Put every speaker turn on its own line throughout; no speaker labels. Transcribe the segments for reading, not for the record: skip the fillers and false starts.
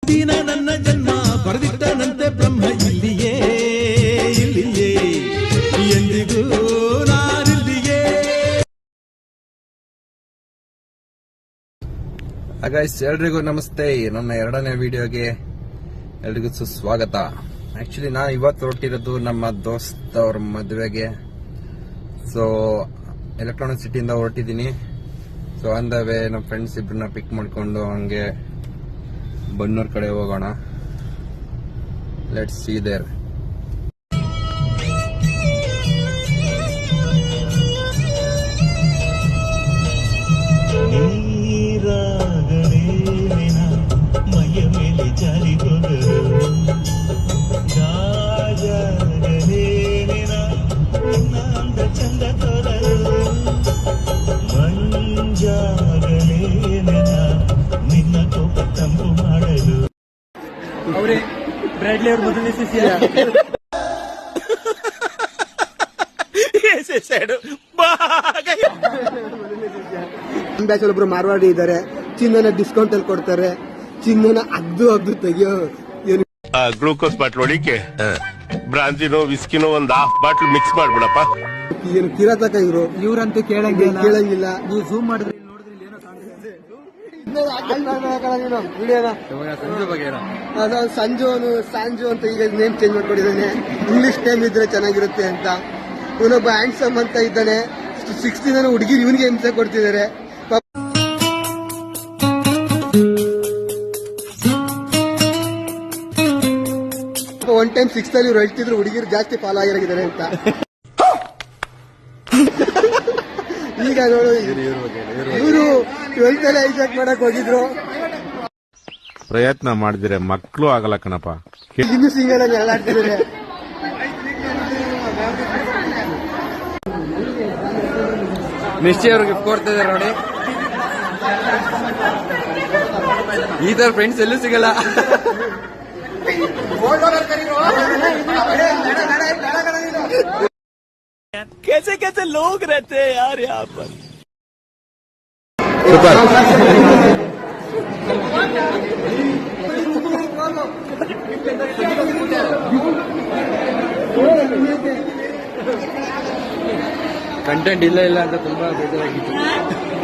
ದಿನ ನನ್ನ ಜನ್ಮ ಬರೆದಿಟ್ಟನಂತೆ ಬ್ರಹ್ಮ ಇಲ್ಲಿಯೇ ಇಲ್ಲಿಯೇ ಎಂದಿಗೂ ನಾನಿಲ್ಲಿಯೇ.
ಗೈಸ್, ಎಲ್ರಿಗೂ ನಮಸ್ತೆ. ನನ್ನ ಎರಡನೇ ವಿಡಿಯೋಗೆ ಎಲ್ರಿಗೂ ಸುಸ್ವಾಗತ. ಆಕ್ಚುಲಿ ನಾನು ಇವತ್ತು ಹೊರಟಿರೋದು ನಮ್ಮ ದೋಸ್ತ್ ಅವ್ರ ಮದುವೆಗೆ. ಸೊ ಎಲೆಕ್ಟ್ರಾನಿಕ್ ಸಿಟಿಯಿಂದ ಹೊರಟಿದ್ದೀನಿ. ಸೊ ಆನ್ ದ ವೇ ನಮ್ಮ ಫ್ರೆಂಡ್ಸ್ ಇಬ್ರನ್ನ ಪಿಕ್ ಮಾಡ್ಕೊಂಡು ಹಂಗೆ ಬನ್ನೂರ್ ಕಡೆ ಹೋಗೋಣ. Let's see there.
ಮೈಯ ಮೇಲೆ ಜಾರಿಗೋಗರು ಗಾಜನೇನ ಅಂದ ಚಂದ ತೋರರು ಮಂಜಾಗನೇನ ನಿನ್ನ ಕೋಪ ತಂಪು ಮಾಡಲು.
ಅವರೇ ಬ್ರಾಡ್ಲಿ ಅವ್ರ ಮೊದಲನೇ ಶಿಷ್ಯ.
ಬ್ಯಾಚ್ ಒಬ್ರು ಮಾರ್ವಾಡಿ ಇದ್ದಾರೆ. ಚಿನ್ನನ ಡಿಸ್ಕೌಂಟ್ ಅಲ್ಲಿ ಕೊಡ್ತಾರೆ. ಚಿನ್ನನ ಅಗ್ದು ತೆಗಿಯೋ
ಗ್ಲೂಕೋಸ್ ಬಾಟ್ಲ್ ಹೊಡಿಕೆ ಬ್ರಾಂಜಿನೋ ವಿಸ್ಕಿನೋ ಒಂದ್ ಹಾಫ್ ಬಾಟ್ಲ್ ಮಿಕ್ಸ್ ಮಾಡ್ಬಿಡಪ್ಪ.
ಏನು ಕಿರಾತಕ
ಇವ್ರಂತೂ ಕೇಳಂಗಿಲ್ಲ.
ನೀವು ಝೂಮ್ ಮಾಡಿದ್ರೆ ಸಂಜು ಅಂತ ಈಗ ನೇಮ್ ಚೇಂಜ್ ಮಾಡ್ಕೊಂಡಿದ್ದಾನೆ. ಇಂಗ್ಲಿಷ್ ನೇಮ್ ಇದ್ರೆ ಚೆನ್ನಾಗಿರುತ್ತೆ ಅಂತ. ಇವನೊಬ್ಬ ಹ್ಯಾಂಡ್ಸಮ್ ಅಂತ ಇದ್ದಾನೆ. 16 ಹುಡುಗಿರು ಇವನಿಗೆ ಹಿಂಸೆ ಕೊಡ್ತಿದ್ದಾರೆ. ಒನ್ ಟೈಮ್ 6th ಅಲ್ಲಿ ಇವ್ರು ಹೇಳ್ತಿದ್ರು ಹುಡುಗಿರು ಜಾಸ್ತಿ ಫಾಲೋ ಆಗಿದ್ದಾರೆ ಅಂತ. ಈಗ ನೋಡು, ಇವರು 12th ಅಲ್ಲಿ ಹೈಜಾಕ್ ಮಾಡಕ್ ಹೋಗಿದ್ರು.
ಪ್ರಯತ್ನ ಮಾಡಿದ್ರೆ ಮಕ್ಕಳು ಆಗಲ್ಲ ಕಣಪ್ಪ.
ಇನ್ನು ಸಿಂಗಲ್ ಆಗಿ ಎಲ್ಲಾಡ್ತಿದ್ದಾರೆ.
ನಿಶ್ಚಯ ಅವ್ರಿಗೆ ಗಿಫ್ಟ್ ಕೊಡ್ತಾ ಇದಾರೆ ನೋಡಿ. ಈ ತರ ಫ್ರೆಂಡ್ಸ್ ಎಲ್ಲೂ ಸಿಗಲ್ಲ.
कैसे कैसे लोग रहते हैं यार यहाँ पर.
ಕಂಟೆಂಟ್ ಇಲ್ಲ ಅಂತ ತುಂಬಾ ಬೇಜಾರಾಗಿತ್ತು.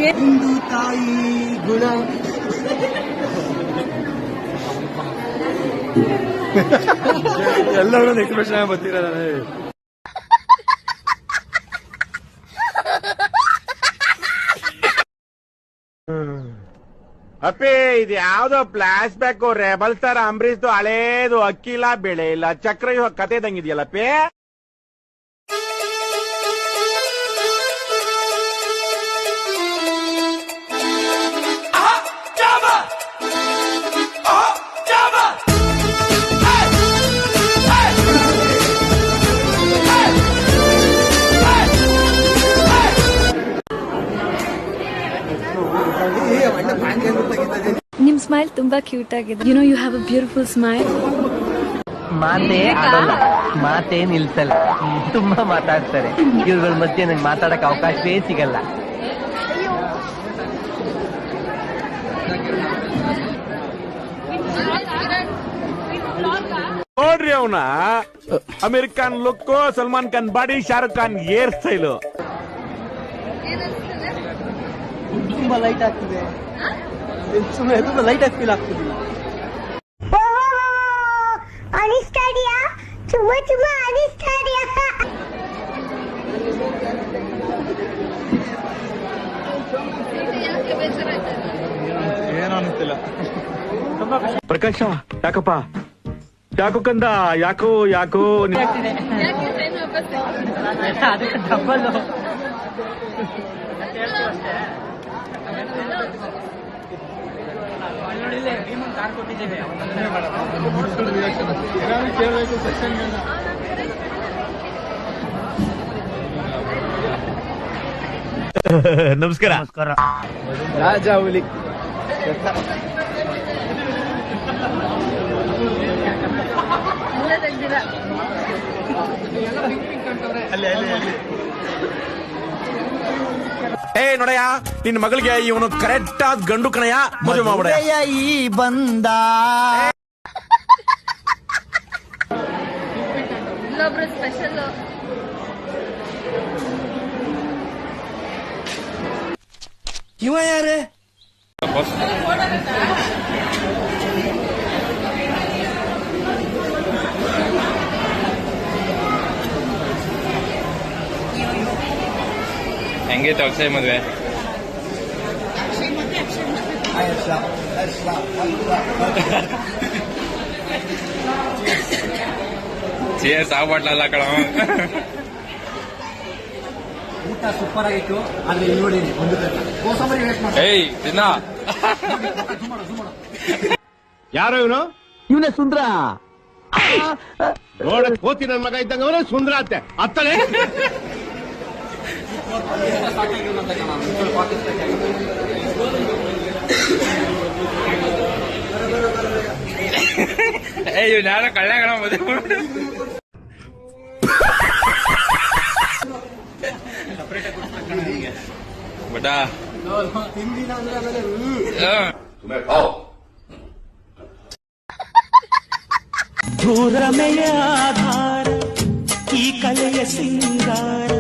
ಹಿಂದೂ ತಾಯಿ ಗುಣ
ಎಲ್ಲರೂ ಎಕ್ಸ್ಪ್ರೆಷನ್ ಬರ್ತಿರಲ್ಲ.
ಅಪ್ಪೇ, ಇದು ಯಾವ್ದೋ flash back rebel star Ambareesh ಹಳೇದು. ಅಕ್ಕಿಲ್ಲ, ಬೆಳೆ ಇಲ್ಲ, ಚಕ್ರ ಕತೆ ಇದಂಗಿದೆಯಲ್ಲಪ್ಪೇ.
ನಿಮ್ ಸ್ಮೈಲ್ ತುಂಬಾ ಕ್ಯೂಟ್ ಆಗಿದೆ. You know you have a beautiful smile.
ಮಾತೇ ಆಡಲ್ಲ, ಮಾತೇ ನಿಲ್ಸಲ್ಲ, ತುಂಬಾ ಮಾತಾಡ್ತಾರೆ. ಇವ್ರಗಳ ಮಧ್ಯೆ ನಂಗೆ ಮಾತಾಡಕ್ ಅವಕಾಶವೇ ಸಿಗಲ್ಲ.
ನೋಡ್ರಿ ಅವನ American look, Salman Khan body, Shahrukh Khan hair style.
ತುಂಬಾ ಲೈಟ್ ಆಗ್ತಿದೆ. ಸುಮ್ಮನೆ ಲೈಟ್ ಆಗಿ ಫೀಲ್ ಆಗ್ತಿದೆ.
ಅನಿಸ್ತಾಡಿಯಾ? ತುಂಬಾ ಅನಿಸ್ತಾಡಿಯಾ?
ಏನೋ ಅನಿಸ್ತಿಲ್ಲ.
ಪ್ರಕಾಶ, ಯಾಕಪ್ಪ ಯಾಕೋ ಕಂದ, ಯಾಕೋ
ಅದಕ್ಕೆ ಡಬ್ಬಲ್
ನಮಸ್ಕಾರ.
ರಾಜಾ ಹುಲಿ
ಏ ನೋಡಯ್ಯ ನಿನ್ ಮಗಳಿಗೆ ಇವನು ಕರೆಕ್ಟ್ ಆದ ಗಂಡು ಕಣಯ್ಯ, ಮದುವೆ ಮಾಡ್ಬಿಡ.
ಈ ಬಂದ
ಇಲ್ಲೊಬ್ರು ಸ್ಪೆಷಲ್
ಇವ ಯಾರೇ?
ಹೆಂಗೆ ಅಕ್ಷಯ್ ಮದ್ವೆ? ಚೇರ್ಸ್ ಆಗ್ಬಾಟ್ಲಲ್ಲ ಕಣ.
ಊಟ ಸೂಪರ್ ಆಗಿತ್ತು, ಆದ್ರೆ ಇಲ್ಲಿ ನೋಡಿ
ಏಯ್ ತಿನ್ನ.
ಯಾರೋ ಇವನು?
ಇವನೇ ಸುಂದ್ರ.
ನೋಡ ಕೋತಿ ನನ್ ಮಗ ಇದ್ದಂಗ ಅವನೇ ಸುಂದರ ಅತ್ತೆ ಅತ್ತಳೆ.
ಏಯ್ ಯಾರ ಕಳ್ಳ ಕಣ ಮದುವೆ ಬಟ.
ಭೂರಮೆಯ ಆಧಾರ ಈ ಕಲೆಯ ಸಿಂಗಾರ,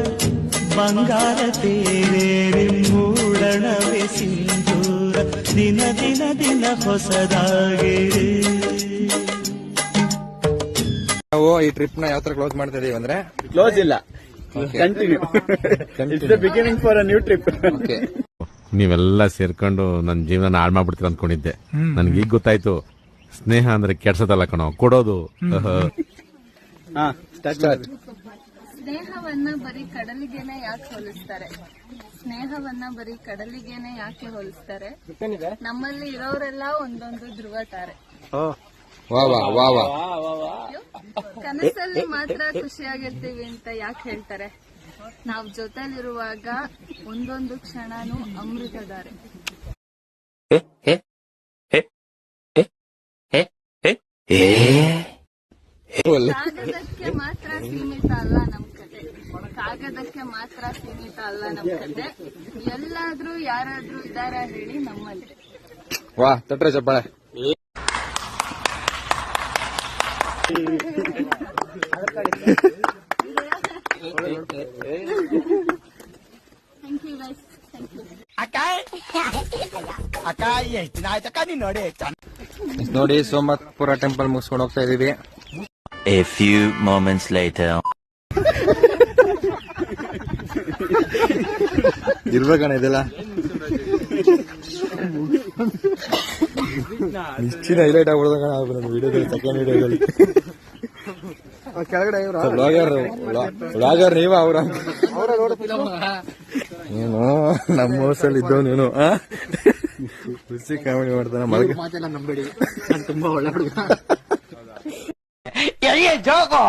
ಬಂಗಾರ ತೇರೇರಿ ಮೂಡಣವೇ ಸಿಂಧೂರ, ದಿನ ದಿನ ದಿನ ಹೊಸದಾಗಿ.
ನಾವು ಈ ಟ್ರಿಪ್ ನ ಯಾವ ತರ ಕ್ಲೋಸ್ ಮಾಡ್ತಾ ಇದೀವಿ ಅಂದ್ರೆ,
ಕ್ಲೋಸ್ ಇಲ್ಲ, continue. It's the beginning for a new trip.
ನೀವೆಲ್ಲ ಸೇರ್ಕೊಂಡು ನನ್ನ ಜೀವನ ಹಾಳು ಮಾಡ್ಬಿಡ್ತೀರ ಅನ್ಕೊಂಡಿದ್ದೆ. ನನ್ಗೆ ಈಗ ಗೊತ್ತಾಯ್ತು, ಸ್ನೇಹ ಅಂದ್ರೆ ಕೆಡ್ಸೋದಲ್ಲ ಕಣೋ, ಕೊಡೋದು.
ಸ್ನೇಹವನ್ನ ಬರೀ ಕಡಲಿಗೆನೆ ಯಾಕೆ ಹೋಲಿಸ್ತಾರೆ? ಸ್ನೇಹವನ್ನ ಬರೀ ಕಡಲಿಗೆನೆ ಯಾಕೆ ಹೋಲಿಸ್ತಾರೆ? ನಮ್ಮಲ್ಲಿ ಇರೋರೆಲ್ಲ ಒಂದೊಂದು ಧ್ರುವ ತಾರೆ. ಕನಸಲ್ಲಿ ಮಾತ್ರ ಖುಷಿಯಾಗಿರ್ತೀವಿ ಅಂತ ಯಾಕೆ ಹೇಳ್ತಾರೆ? ನಾವ್ ಜೊತೆಲಿರುವಾಗ ಒಂದೊಂದು ಕ್ಷಣನೂ ಅಮೃತಧಾರೆ. ಕಾಗದಕ್ಕೆ ಮಾತ್ರ ಸೀಮಿತ ಅಲ್ಲ ನಮ್ ಕತೆ, ಕಾಗದಕ್ಕೆ ಮಾತ್ರ ಸೀಮಿತ ಅಲ್ಲ ನಮ್ ಕತೆ. ಎಲ್ಲಾದ್ರೂ ಯಾರಾದ್ರೂ ಇದಾರ ಹೇಳಿ ನಮ್ಮಲ್ಲಿ.
ವಾ ತಟ್ರೆ ಚಪ್ಪಾಳೆ.
Thank you guys, thank you.
ಅಕ್ಕ ಎಷ್ಟು ದಿನ ಆಯ್ತಕ್ಕ ನೀನ್ ನೋಡಿ.
ನೋಡಿ ಸೋಮನಾಥಪುರ ಟೆಂಪಲ್ ಮುಗಿಸ್ಕೊಂಡು ಹೋಗ್ತಾ ಇದೀವಿ.
A few moments later.
ಇರ್ಬೇಕಣ ಇದೆಲ್ಲ ನಿಶ್ಚಿತ ಹೈಲೈಟ್ ಆಗ್ಬಿಡ್ದ ವಿಡಿಯೋದಲ್ಲಿ, ಸೆಕೆಂಡ್ ವಿಡಿಯೋದಲ್ಲಿ.
ಕೆಳಗಡೆ
ವ್ಲಾಗರ್ ನೀವ ಅವ್ರ ನೀನು ನಮ್ಮ ಹೌಸಲ್ಲಿ ಇದ್ದವ್ ನೀನು ಖುಷಿ ಕಾಮಿಡಿ ಮಾಡ್ತಾನೆ.
ಮಾತೆಲ್ಲ ನಂಬೇಡಿ, ನಾನು ತುಂಬಾ ಒಳ್ಳೆ ಹುಡುಗ.
ಜೋಗೋ